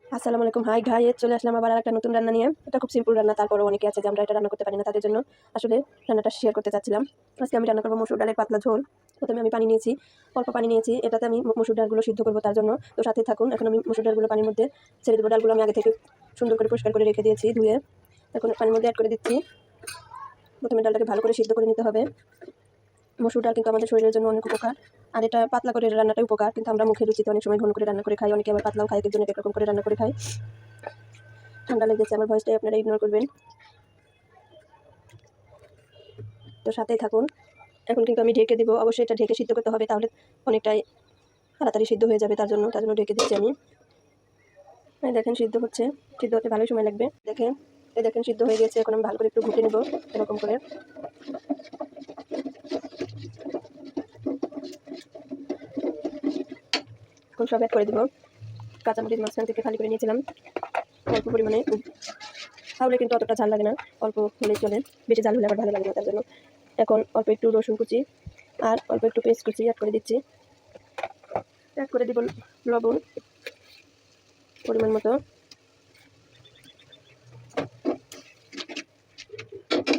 আসসালামু আলাইকুম। Hi guys, চলে আসলাম আবার আরেকটা নতুন রান্না নিয়ে। এটা খুব সিম্পল রান্না, তারপরেও অনেকে আছে যে আমরা এটা রান্না করতে পারি না, তাদের জন্য আসলে রান্নাটা শেয়ার করতে চাচ্ছিলাম। আজকে আমি রান্না করবো মসুর ডালের পাতলা ঝোল। প্রথমে আমি পানি নিয়েছি, অল্প পানি নিয়েছি, এটাতে আমি মসুর ডালগুলো সিদ্ধ করবো, তার জন্য তো সাথে থাকুন। এখন আমি মসুর ডালগুলো পানির মধ্যে ছেড়ে দেবো। ডালগুলো আমি আগে থেকে সুন্দর করে পরিষ্কার করে রেখে দিয়েছি, ধুয়ে এখন পানির মধ্যে অ্যাড করে দিচ্ছি। প্রথমে ডালটাকে ভালো করে সিদ্ধ করে নিতে হবে। মসুর ডাল কিন্তু আমাদের শরীরের জন্য অনেক উপকার, আর এটা পাতলা করে রান্নাটাই উপকার, কিন্তু আমরা মুখের রুচিতে অনেক সময় ঘন করে রান্না করে খাই, অনেকে আবার পাতলাও খাই, একজন এক রকম করে রান্না করে খাই। ঠান্ডা লেগেছে, আমার ভয়েসটাই আপনারা ইগনোর করবেন, তো সাথেই থাকুন। এখন কিন্তু আমি ঢেকে দিব, অবশ্যই এটা ঢেকে সিদ্ধ করতে হবে, তাহলে অনেকটাই তাড়াতাড়ি সিদ্ধ হয়ে যাবে, তার জন্য ঢেকে দিচ্ছি আমি। দেখেন সিদ্ধ হচ্ছে, সিদ্ধ হতে ভালোই সময় লাগবে। দেখেন সিদ্ধ হয়ে গেছে। এখন আমি ভালো করে একটু ঘুটে নেব এরকম করে। এখন সব অ্যাড করে দেবো। কাঁচামরিচ মাঝখান থেকে খালি করে নিয়েছিলাম অল্প পরিমাণে, তাহলে কিন্তু অতটা ঝাল লাগে না, অল্প হলেই চলে, বেশি ঝাল হলে আবার ভালো লাগে না, তার জন্য। এখন অল্প একটু রসুন কুচি আর অল্প একটু পেস্ট কুচি অ্যাড করে দিচ্ছি। অ্যাড করে দিব লবণ পরিমাণ মতো।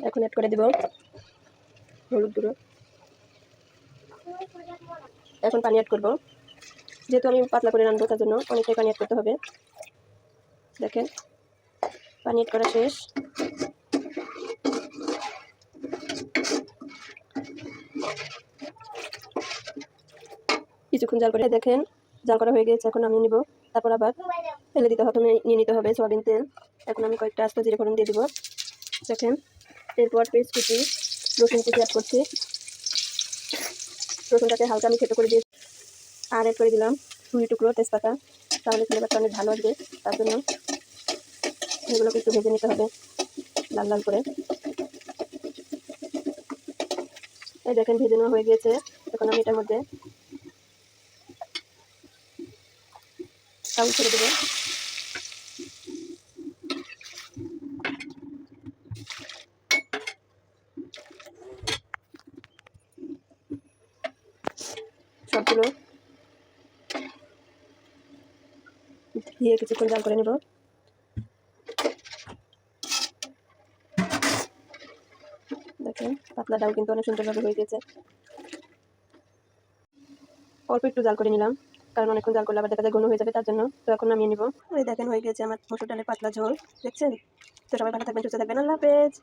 এখন অ্যাড করে দিব হলুদ গুঁড়ো। এখন পানি অ্যাড করব, যেহেতু আমি পাতলা করে রান্নবো, তার জন্য অনেকটাই পানি অ্যাড করতে হবে। দেখেন পানি অ্যাড করা শেষ। কিছুক্ষণ জাল করে দেখেন জাল করা হয়ে গেছে। এখন আমি নিব, তারপর আবার ফেলে দিতে হবে, নিয়ে নিতে হবে সয়াবিন তেল। এখন আমি কয়েকটা আস্ত জিরে ফোড়ন দিয়ে দিব। দেখেন, এরপর পেস্ট কুচি, রসুন কুচি অ্যাড করছি। রসুনটাকে হালকা আমি থেতো করে দিয়ে আর অ্যাড করে দিলাম 2 টুকরো তেজপাতা, তাহলে ফ্লেভারটা অনেক ভালো আসবে, তার জন্য এগুলোকে একটু ভেজে নিতে হবে লাল লাল করে। এই দেখেন ভেজে নেওয়া হয়ে গিয়েছে। এখন আমি এটার মধ্যে চাউল ছেড়ে দেবো। সবগুলো দিয়ে কিছুক্ষণ জাল করে নেব। দেখেন পাতলাটাও কিন্তু অনেক সুন্দরভাবে হয়ে গেছে। অল্প একটু জাল করে নিলাম, কারণ অনেকক্ষণ জাল করলে আবার দেখা যায় ঘন হয়ে যাবে, তার জন্য। তো এখন নামিয়ে নিব। এই দেখেন হয়ে গেছে আমার মসুর ডালের পাতলা ঝোল। দেখছেন? তো সবাই ভালো থাকবেন, সুস্থ থাকবেন। আল্লাহ হাফেজ।